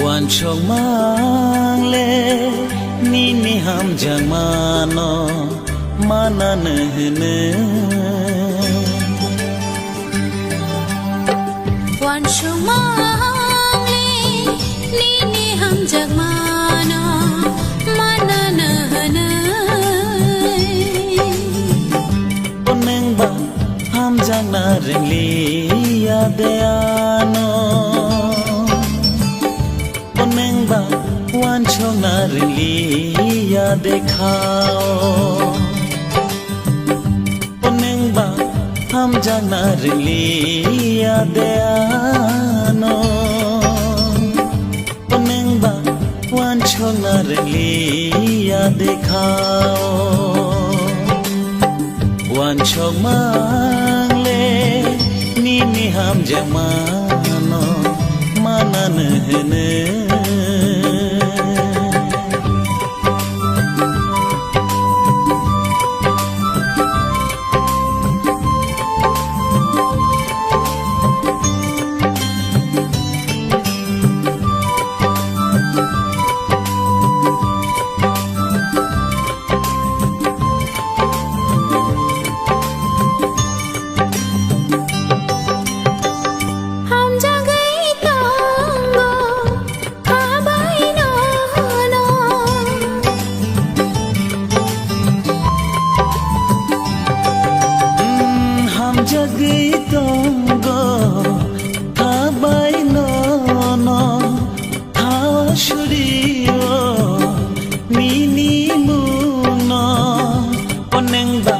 Wan chong mang le ni ni ham jang mano mana ne ne Wan chong mang le ni ni ham jang mano mana ne ne Oneng ba ham jang na ring li ya de ano Wan chong na ring li ya de khao Oneng ba ham jang na ring li ya de ano Oneng ba wan chong na ring li ya de khao Wan chong mang le ni ni ham jang mano mana ne ne Jagi tongo thabai no no thawashuriyo mini muno oneng ba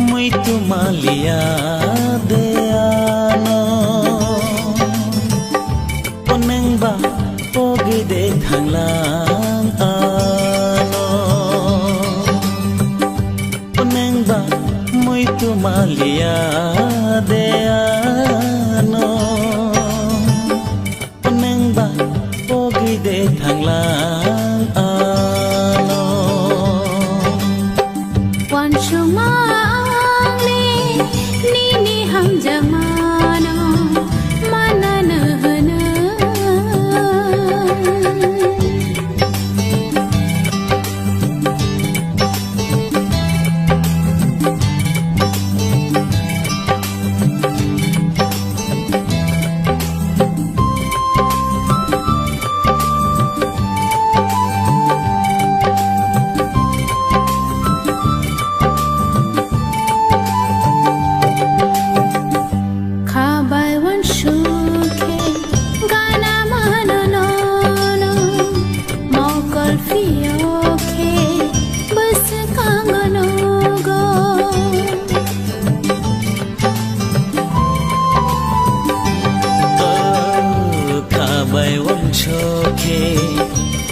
mui tumalia de ano oneng ba pogi de thanglang ano oneng ba mui tumalia de ano Oneng ba pogi de thanglang ano Wan chong mang le ni ni ham jang mano mana ne ne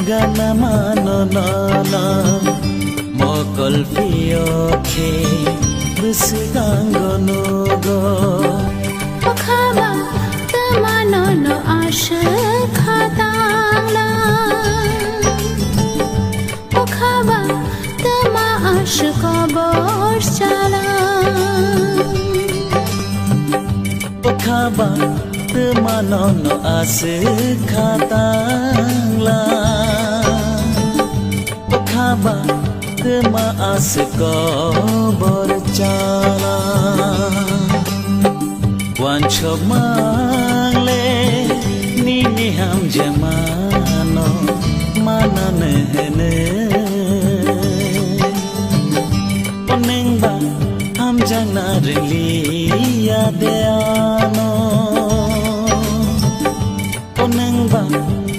Gana mano no no mokol fioke busgango no go Pakhaba tamano no asha khatangla Pakhaba tama asha ko bor chala Pakhaba tamano no asha khatangla Pakhaba tama asha ko bor chala Wan chong mang le ni ni ham jang mano mana ne ne Oneng ba ham jang na ring li ya de ano Oneng ba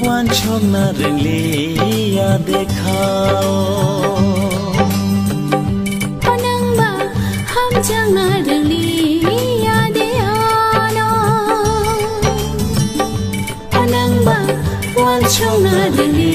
wan chong na ring li ya de khao Oneng ba ham jang na ring li Wan chong na de li